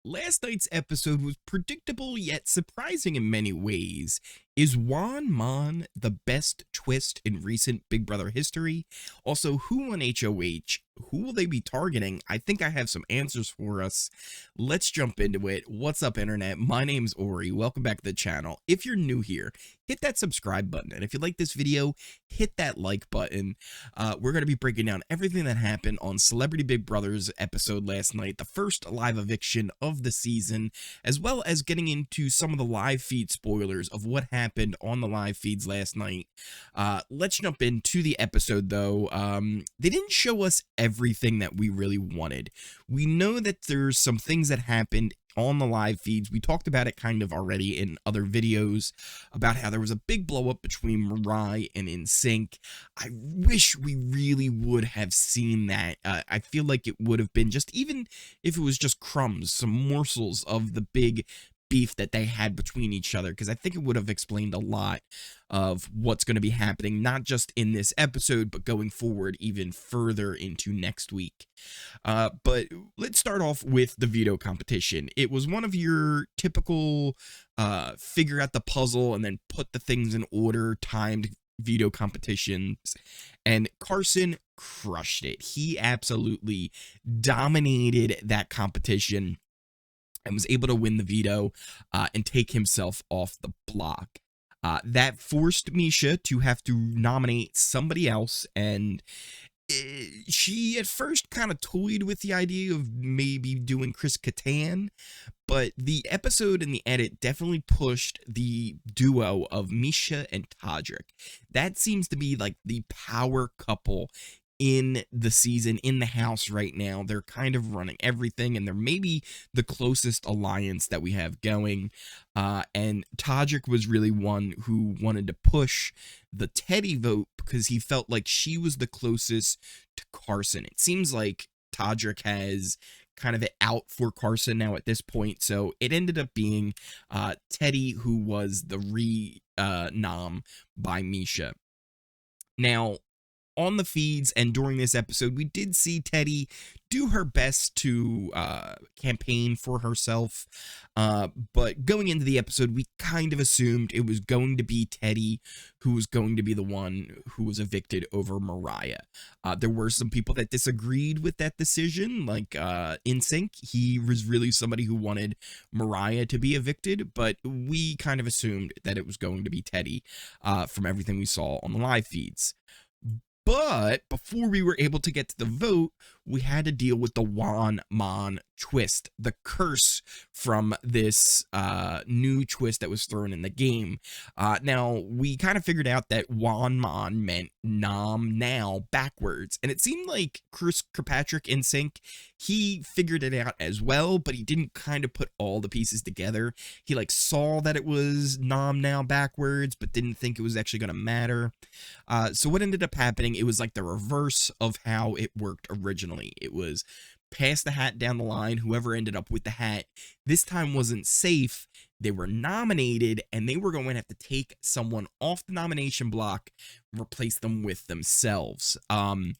Last night's episode was predictable yet surprising in many ways. Is Mon the best twist in recent Big Brother history? Also, who won HOH? Who will they be targeting? I think I have some answers for us. Let's jump into it. What's up, Internet? My name's Ori. Welcome back to the channel. If you're new here, hit that subscribe button. And if you like this video, hit that like button. We're going to be breaking down everything that happened on Celebrity Big Brother's episode last night, the first live eviction of the season, as well as getting into some of the live feed spoilers of what happened on the live feeds last night. Let's jump into the episode, though. They didn't show us everything that we really wanted. We know that there's some things that happened on the live feeds. We talked about it kind of already in other videos about how there was a big blow up between Mirai and NSYNC. I wish we really would have seen that. I feel like it would have been just, even if it was just crumbs, some morsels of the big beef that they had between each other, because I think it would have explained a lot of what's going to be happening, not just in this episode, but going forward even further into next week. But let's start off with the veto competition. It was one of your typical figure out the puzzle and then put the things in order timed veto competitions, and Carson crushed it. He absolutely dominated that competition and was able to win the veto and take himself off the block. That forced Miesha to have to nominate somebody else, and she at first kind of toyed with the idea of maybe doing Chris Kattan, but the episode and the edit definitely pushed the duo of Miesha and Todrick. That seems to be like the power couple in the season, in the house right now. They're kind of running everything, and they're maybe the closest alliance that we have going. And Todrick was really one who wanted to push the Teddi vote because he felt like she was the closest to Carson. It seems like Todrick has kind of it out for Carson now at this point, so it ended up being Teddi who was the nom by Miesha. Now, on the feeds and during this episode, we did see Teddi do her best to campaign for herself, but going into the episode, we kind of assumed it was going to be Teddi who was going to be the one who was evicted over Mariah. There were some people that disagreed with that decision, like NSYNC. He was really somebody who wanted Mariah to be evicted, but we kind of assumed that it was going to be Teddi from everything we saw on the live feeds. But before we were able to get to the vote, we had to deal with the Mon twist, the curse from this new twist that was thrown in the game. Now, we kind of figured out that Mon meant Nom Now backwards, and it seemed like Kirkpatrick in sync, he figured it out as well, but he didn't kind of put all the pieces together. He like saw that it was Nom Now backwards, but didn't think it was actually going to matter. So what ended up happening, it was like the reverse of how it worked originally. It was pass the hat down the line. Whoever ended up with the hat this time wasn't safe. They were nominated, and they were going to have to take someone off the nomination block and replace them with themselves. I'll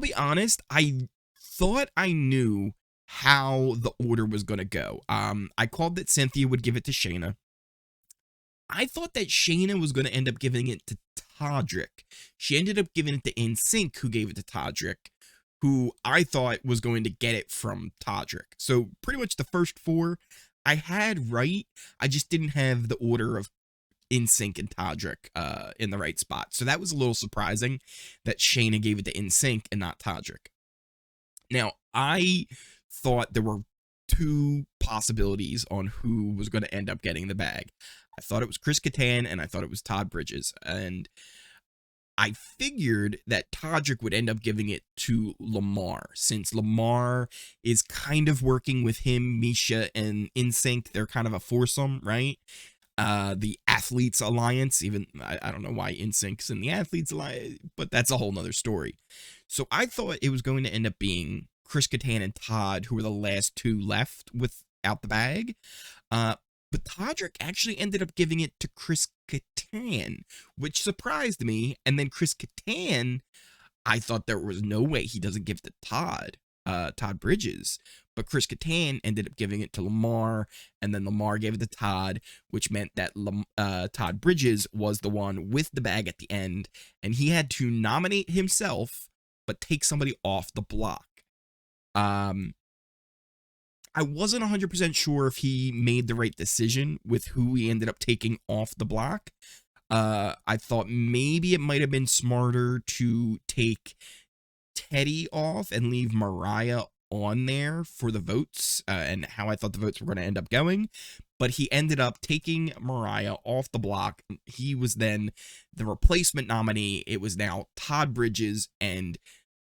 be honest, I thought I knew how the order was going to go. I called that Cynthia would give it to Shayna. I thought that Shayna was going to end up giving it to Todrick. She ended up giving it to NSYNC, who gave it to Todrick, who I thought was going to get it from Todrick. So pretty much the first four I had right. I just didn't have the order of NSYNC and Todrick in the right spot. So that was a little surprising that Shayna gave it to NSYNC and not Todrick. Now, I thought there were two possibilities on who was going to end up getting the bag. I thought it was Chris Kattan, and I thought it was Todd Bridges. And I figured that Todrick would end up giving it to Lamar, since Lamar is kind of working with him, Miesha, and NSYNC. They're kind of a foursome, right? The Athletes Alliance, even, I don't know why NSYNC's in the Athletes Alliance, but that's a whole nother story. So I thought it was going to end up being Chris Kattan and Todd, who were the last two left without the bag. But Todrick actually ended up giving it to Chris Kattan, which surprised me. And then Chris Kattan, I thought there was no way he doesn't give it to Todd Bridges. but Chris Kattan ended up giving it to Lamar, and then Lamar gave it to Todd, which meant that Todd Bridges was the one with the bag at the end, and he had to nominate himself, but take somebody off the block. I wasn't 100% sure if he made the right decision with who he ended up taking off the block. I thought maybe it might have been smarter to take Teddi off and leave Mirai on there for the votes, and how I thought the votes were going to end up going. But he ended up taking Mirai off the block. He was then the replacement nominee. It was now Todd Bridges and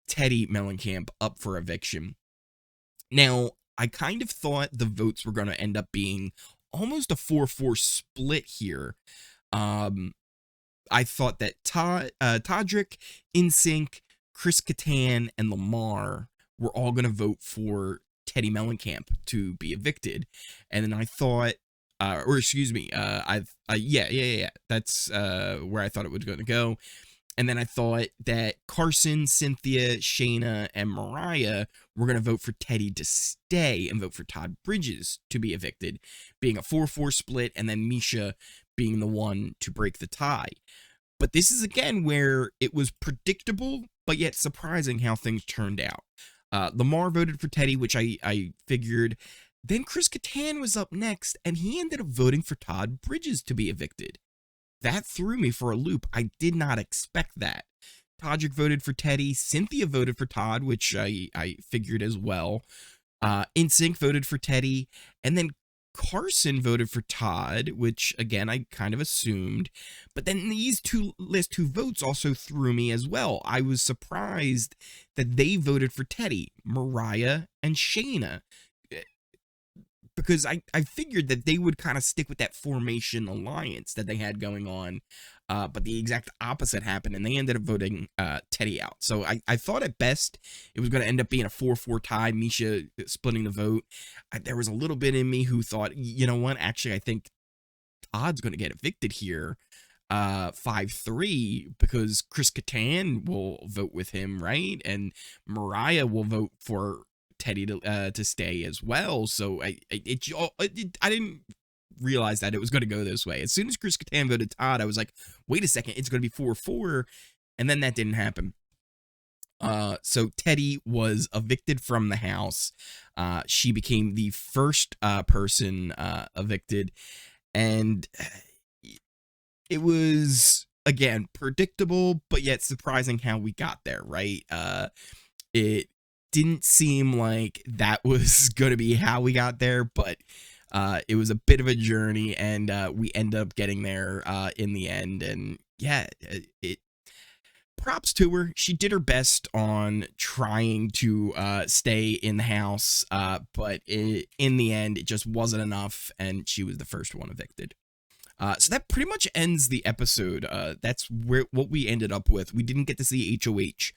Teddi Mellencamp up for eviction. Now, I kind of thought the votes were going to end up being almost a 4-4 split here. I thought that Todrick, InSync, Chris Kattan, and Lamar were all going to vote for Teddi Mellencamp to be evicted. And then I thought, yeah, that's where I thought it was going to go. And then I thought that Carson, Cynthia, Shayna, and Mirai were going to vote for Teddi to stay and vote for Todd Bridges to be evicted, being a 4-4 split, and then Miesha being the one to break the tie. But this is, again, where it was predictable, but yet surprising how things turned out. Lamar voted for Teddi, which I figured. Then Chris Kattan was up next, and he ended up voting for Todd Bridges to be evicted. That threw me for a loop. I did not expect that. Todrick voted for Teddi. Cynthia voted for Todd, which I figured as well. InSync voted for Teddi. And then Carson voted for Todd, which, again, I kind of assumed. But then these last two votes also threw me as well. I was surprised that they voted for Teddi, Mirai, and Shayna, because I figured that they would kind of stick with that formation alliance that they had going on, but the exact opposite happened, and they ended up voting Teddi out. So I thought at best it was going to end up being a 4-4 tie, Miesha splitting the vote. There was a little bit in me who thought, you know what, actually I think Todd's going to get evicted here, 5-3, because Chris Kattan will vote with him, right? And Mirai will vote for Teddi to stay as well. So I didn't realize that it was going to go this way. As soon as Chris Kattan voted Todd, I was like, wait a second, it's going to be 4-4, and then that didn't happen. So Teddi was evicted from the house. She became the first person evicted, and it was, again, predictable, but yet surprising how we got there, right? It didn't seem like that was going to be how we got there, but it was a bit of a journey, and we ended up getting there in the end. And yeah, props to her. She did her best on trying to stay in the house, but in the end, it just wasn't enough, and she was the first one evicted. So that pretty much ends the episode. That's what we ended up with. We didn't get to see HOH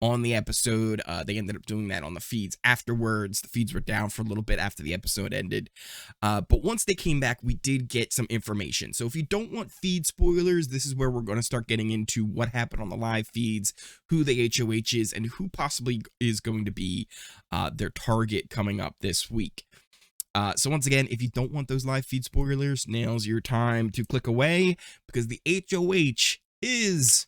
on the episode. They ended up doing that on the feeds afterwards. The feeds were down for a little bit after the episode ended. But once they came back, we did get some information. So if you don't want feed spoilers, this is where we're going to start getting into what happened on the live feeds, who the HOH is, and who possibly is going to be their target coming up this week. So once again, if you don't want those live feed spoilers, now's your time to click away, because the HOH is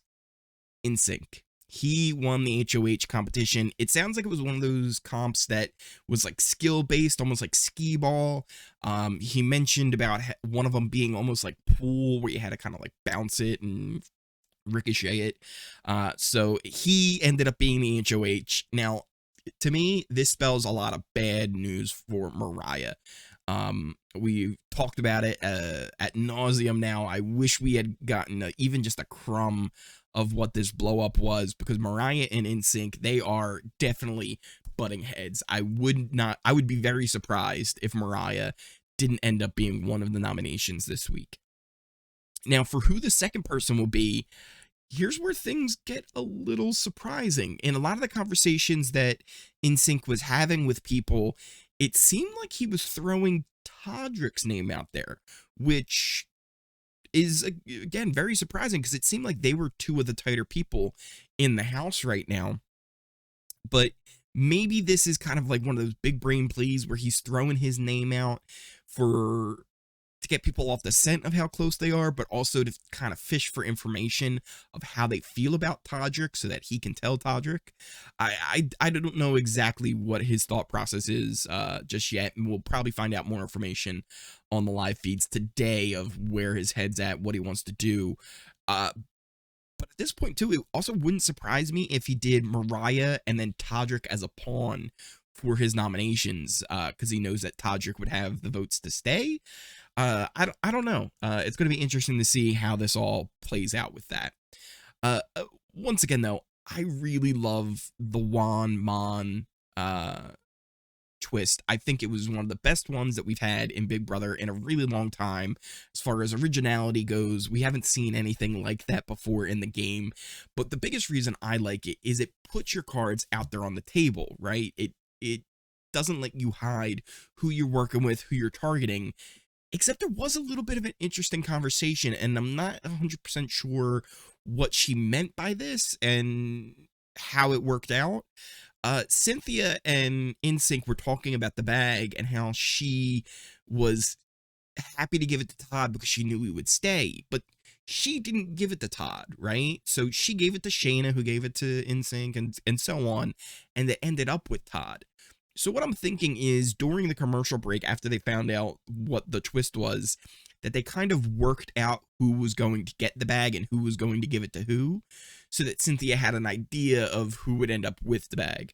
InSync. He won the HOH competition. It sounds like it was one of those comps that was like skill based, almost like skee ball. He mentioned about one of them being almost like pool, where you had to kind of like bounce it and ricochet it. So he ended up being the HOH. Now, to me, this spells a lot of bad news for Mirai. We've talked about it ad nauseum now. I wish we had gotten even just a crumb of what this blow up was, because Mirai and InSync, they are definitely butting heads. I would be very surprised if Mirai didn't end up being one of the nominations this week. Now, for who the second person will be, here's where things get a little surprising. In a lot of the conversations that InSync was having with people, it seemed like he was throwing Todrick's name out there, which is, again, very surprising, because it seemed like they were two of the tighter people in the house right now. But maybe this is kind of like one of those big brain plays where he's throwing his name out for to get people off the scent of how close they are, but also to kind of fish for information of how they feel about Todrick so that he can tell Todrick. I don't know exactly what his thought process is just yet, and we'll probably find out more information on the live feeds today of where his head's at, what he wants to do. But at this point, too, it also wouldn't surprise me if he did Mirai and then Todrick as a pawn for his nominations, because he knows that Todrick would have the votes to stay. I don't know. It's going to be interesting to see how this all plays out with that. Once again, though, I really love the Won Mon twist. I think it was one of the best ones that we've had in Big Brother in a really long time. As far as originality goes, we haven't seen anything like that before in the game. But the biggest reason I like it is it puts your cards out there on the table, right? It doesn't let you hide who you're working with, who you're targeting. Except there was a little bit of an interesting conversation, and I'm not 100% sure what she meant by this and how it worked out. Cynthia and InSync were talking about the bag and how she was happy to give it to Todd because she knew he would stay, but she didn't give it to Todd, right? So she gave it to Shayna, who gave it to InSync, and so on, and it ended up with Todd. So what I'm thinking is during the commercial break, after they found out what the twist was, that they kind of worked out who was going to get the bag and who was going to give it to who, so that Cynthia had an idea of who would end up with the bag.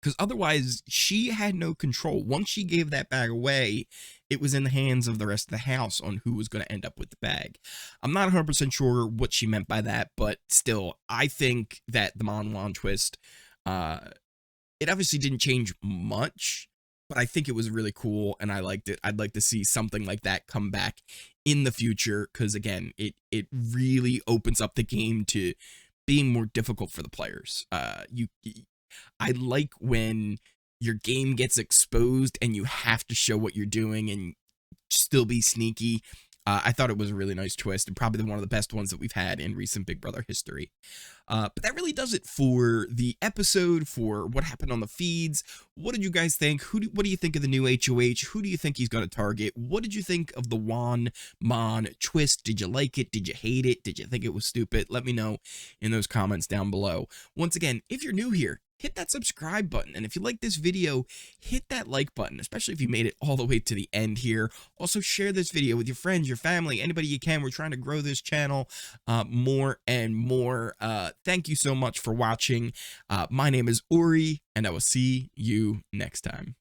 Because otherwise, she had no control. Once she gave that bag away, it was in the hands of the rest of the house on who was going to end up with the bag. I'm not 100% sure what she meant by that, but still, I think that the Mon Won twist, it obviously didn't change much, but I think it was really cool, and I liked it. I'd like to see something like that come back in the future, because, again, it really opens up the game to being more difficult for the players. I like when your game gets exposed and you have to show what you're doing and still be sneaky. I thought it was a really nice twist and probably one of the best ones that we've had in recent Big Brother history. But that really does it for the episode, for what happened on the feeds. What did you guys think? What do you think of the new HOH? Who do you think he's going to target? What did you think of the Won Mon twist? Did you like it? Did you hate it? Did you think it was stupid? Let me know in those comments down below. Once again, if you're new here, hit that subscribe button. And if you like this video, hit that like button, especially if you made it all the way to the end here. Also, share this video with your friends, your family, anybody you can. We're trying to grow this channel more and more. Thank you so much for watching. My name is Ori, and I will see you next time.